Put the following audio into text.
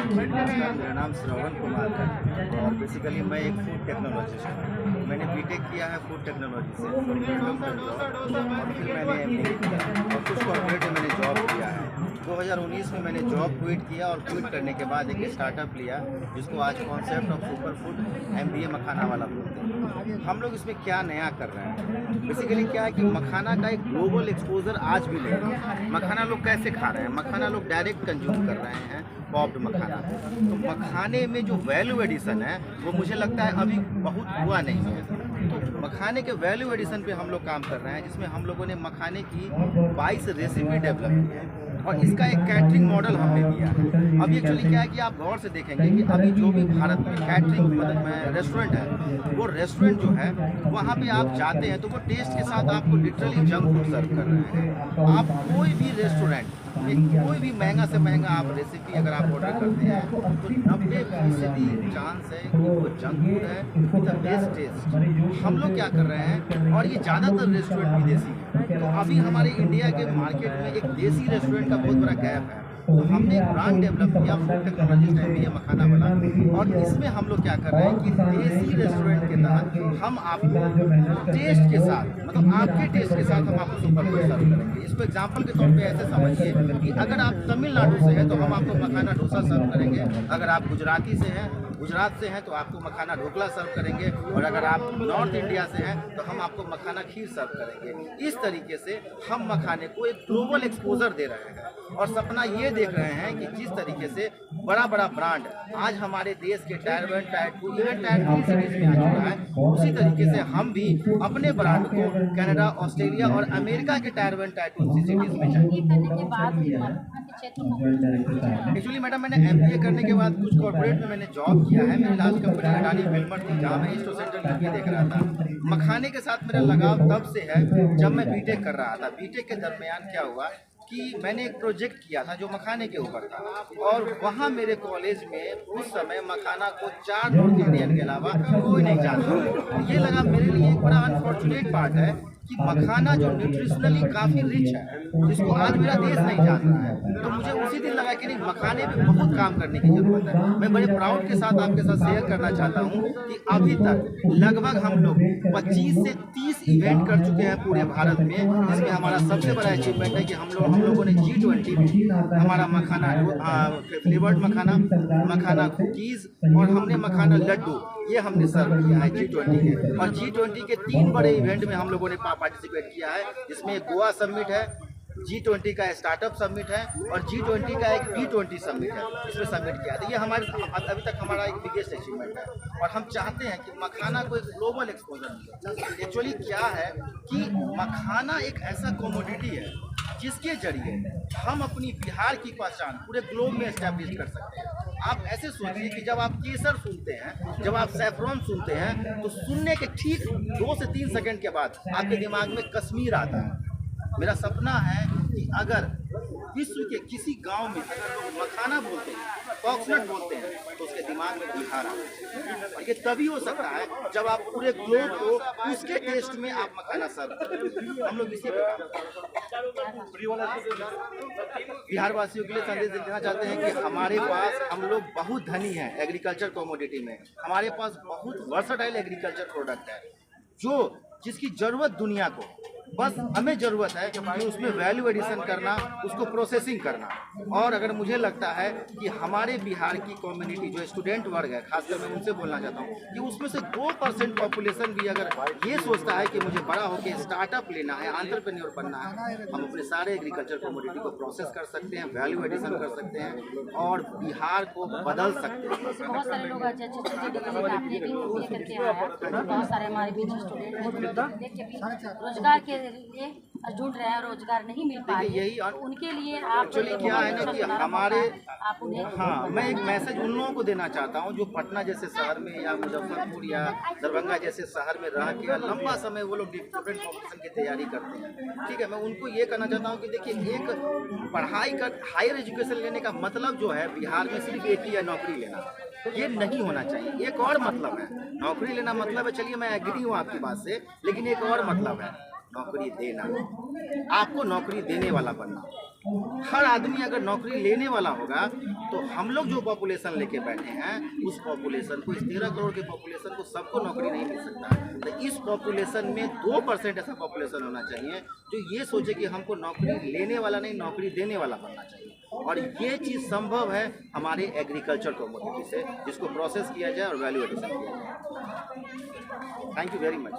नमस्कार, मेरा नाम श्रवण कुमार है और बेसिकली मैं एक फूड टेक्नोलॉजिस्ट हूँ। मैंने बीटेक किया है फूड टेक्नोलॉजी से और फिर मैंने एमबीए किया और कुछ कॉर्पोरेट में मैंने जॉब किया है। 2019 में मैंने जॉब क्विट किया और क्विट करने के बाद एक स्टार्टअप लिया जिसको आज concept of super food MBA मखाना वाला बोलते हैं। हम लोग इसमें क्या नया कर रहे हैं, बेसिकली क्या है कि मखाना का एक ग्लोबल एक्सपोजर आज भी नहीं है। मखाना लोग कैसे खा रहे हैं, मखाना लोग डायरेक्ट कंज्यूम कर रहे हैं पॉप्ड मखाना। तो मखाने में जो वैल्यू एडिशन है वो मुझे लगता है अभी बहुत हुआ नहीं है। तो मखाने के वैल्यू एडिशन पे हम लोग काम कर रहे हैं, जिसमें हम लोगों ने मखाने की 22 रेसिपी डेवलप की है और इसका एक कैटरिंग मॉडल हमने दिया है। अभी एक्चुअली क्या है कि आप गौर से देखेंगे कि अभी जो भी भारत में कैटरिंग मतलब में रेस्टोरेंट है, वो रेस्टोरेंट जो है वहाँ पे आप जाते हैं तो वो टेस्ट के साथ आपको लिटरली जंक फूड सर्व कर रहे हैं। आप कोई भी रेस्टोरेंट कोई भी महंगा से महंगा आप रेसिपी अगर आप ऑर्डर करते हैं तो 90% चांस है कि वो जंक फूड है विद बेस्ट टेस्ट। हम लोग क्या कर रहे हैं, और ये ज़्यादातर रेस्टोरेंट विदेशी है, तो अभी हमारे इंडिया के मार्केट में एक देसी रेस्टोरेंट का बहुत बड़ा गैप है। तो हमने एक ब्रांड डेवलप किया फूड टेक्नोलॉजिस्ट MBA मखाना वाला, और इसमें हम लोग क्या कर रहे हैं कि देसी रेस्टोरेंट के तहत हम आपको टेस्ट के साथ मतलब आपके टेस्ट के साथ हम आपको सुपर फूड सर्व करेंगे। इसको एग्जांपल के तौर पे ऐसे समझिए कि अगर आप तमिलनाडु से हैं तो हम आपको मखाना डोसा सर्व करेंगे, अगर आप गुजरात से हैं तो आपको मखाना ढोकला सर्व करेंगे, और अगर आप नॉर्थ इंडिया से हैं तो हम आपको मखाना खीर सर्व करेंगे। इस तरीके से हम मखाने को एक ग्लोबल एक्सपोजर दे रहे हैं और सपना ये देख रहे हैं कि जिस तरीके से बड़ा बड़ा ब्रांड आज हमारे देश के tyre 1 tyre 2 even tyre 3 cities में आ चुका है, उसी तरीके से हम भी अपने ब्रांड को कनाडा, ऑस्ट्रेलिया और अमेरिका के टायर 1 टायर 2 सिटीज में चाहिए। एक्चुअली मैडम, मैंने MBA करने के बाद कुछ कॉर्पोरेट में मैंने जॉब किया है। मेरी लास्ट कंपनी अडानी विल्मर थी, जहाँ मैं ईस्ट सेंट्रल यूपी देख रहा था। मखाने के साथ मेरा लगाव तब से है जब मैं बीटेक कर रहा था। बीटेक के दरमियान क्या हुआ कि मैंने एक प्रोजेक्ट किया था जो मखाने के ऊपर था, और वहाँ मेरे कॉलेज में उस समय मखाना को 4 नॉर्थ इंडियन के अलावा कोई नहीं जानता। ये लगा मेरे लिए एक बड़ा अनफॉर्चुनेट पार्ट है कि मखाना जो न्यूट्रिशनली काफ़ी रिच है, जिसको आज मेरा देश नहीं जान रहा है। तो मुझे उसी दिन लगा कि नहीं, मखाने पे बहुत काम करने की जरूरत है। मैं बड़े प्राउड के साथ आपके साथ शेयर करना चाहता हूँ कि अभी तक लगभग हम लोग 25 से 30 इवेंट कर चुके हैं पूरे भारत में, जिसमें हमारा सबसे बड़ा अचीवमेंट है कि हम लोगों ने G20 में हमारा मखाना फ्लेवर्ड मखाना कुकीज़ और हमने मखाना लड्डू ये हमने सर्व किया है G20 के। और G20 के 3 बड़े इवेंट में हम लोगों ने पार्टिसिपेट किया है, जिसमें गोवा समिट है, G20 का स्टार्टअप समिट है और G20 का एक B20 समिट है, इसमें सबमिट किया था। ये हमारे अभी तक हमारा एक बिगेस्ट अचीवमेंट है और हम चाहते हैं कि मखाना को एक ग्लोबल एक्सपोजर मिले। एक्चुअली क्या है कि मखाना एक ऐसा कमोडिटी है जिसके जरिए हम अपनी बिहार की पहचान पूरे ग्लोब में एस्टैब्लिश कर सकते हैं। आप ऐसे सोचिए कि जब आप केसर सुनते हैं, जब आप सैफरॉन सुनते हैं, तो सुनने के ठीक 2 से 3 सेकंड के बाद आपके दिमाग में कश्मीर आता है। मेरा सपना है कि अगर विश्व के किसी गांव में अगर लोग मखाना बोलते हैं, कॉक्सनट बोलते हैं, तो उसके दिमाग में बिहार आता है। और ये तभी हो सकता है जब आप पूरे ग्लोब को उसके टेस्ट में आप मखाना सर्व करें। हम लोग इसी पे बिहार वासियों के लिए संदेश देना चाहते हैं कि हमारे पास हम लोग बहुत धनी हैं एग्रीकल्चर कमोडिटी में। हमारे पास बहुत वर्सटाइल एग्रीकल्चर प्रोडक्ट है जिसकी ज़रूरत दुनिया को, बस हमें ज़रूरत है कि उसमें वैल्यू एडिशन करना, उसको प्रोसेसिंग करना। और अगर मुझे लगता है कि हमारे बिहार की कम्युनिटी जो स्टूडेंट वर्ग है, खासकर मैं उनसे बोलना चाहता हूँ कि उसमें से 2% पॉपुलेशन भी अगर ये सोचता है कि मुझे बड़ा होकर स्टार्टअप लेना है, एंटरप्रेन्योर बनना है, हम अपने सारे एग्रीकल्चर कम्युनिटी को प्रोसेस कर सकते हैं, वैल्यू एडिशन कर सकते हैं और बिहार को बदल सकते हैं। बहुत सारे लोग अच्छे करके आया, बहुत सारे हमारे बीच स्टूडेंट देख के भी रोजगार के लिए ढूंढ रहे हैं, रोजगार नहीं मिल पा रही है, और उनके लिए आप एक्चुअली क्या है ना कि हमारे आप उन्हें मैं एक मैसेज उन लोगों को देना चाहता हूँ जो पटना जैसे शहर में या मुजफ्फरपुर या दरभंगा जैसे शहर में रह के लंबा समय वो लोग डिफरेंट कॉम्पिटिशन की तैयारी करते हैं। ठीक है, मैं उनको ये कहना चाहता हूँ कि देखिए, एक पढ़ाई का हायर एजुकेशन लेने का मतलब जो है बिहार में सिर्फ एक ही है, नौकरी लेना। ये नहीं होना चाहिए। एक और मतलब है, नौकरी लेना मतलब है, चलिए मैं एग्री हूँ आपकी बात से, लेकिन एक और मतलब है नौकरी देना, आपको नौकरी देने वाला बनना। हर आदमी अगर नौकरी लेने वाला होगा तो हम लोग जो पॉपुलेशन लेके बैठे हैं उस पॉपुलेशन को, इस 13 करोड़ के पॉपुलेशन को सबको नौकरी नहीं मिल सकता। तो इस पॉपुलेशन में 2% ऐसा पॉपुलेशन होना चाहिए जो ये सोचे कि हमको नौकरी लेने वाला नहीं, नौकरी देने वाला बनना चाहिए। और ये चीज़ संभव है हमारे एग्रीकल्चर कम्युनिटी से, जिसको प्रोसेस किया जाए और वैल्यू एडिशन किया जाए। Thank you very much.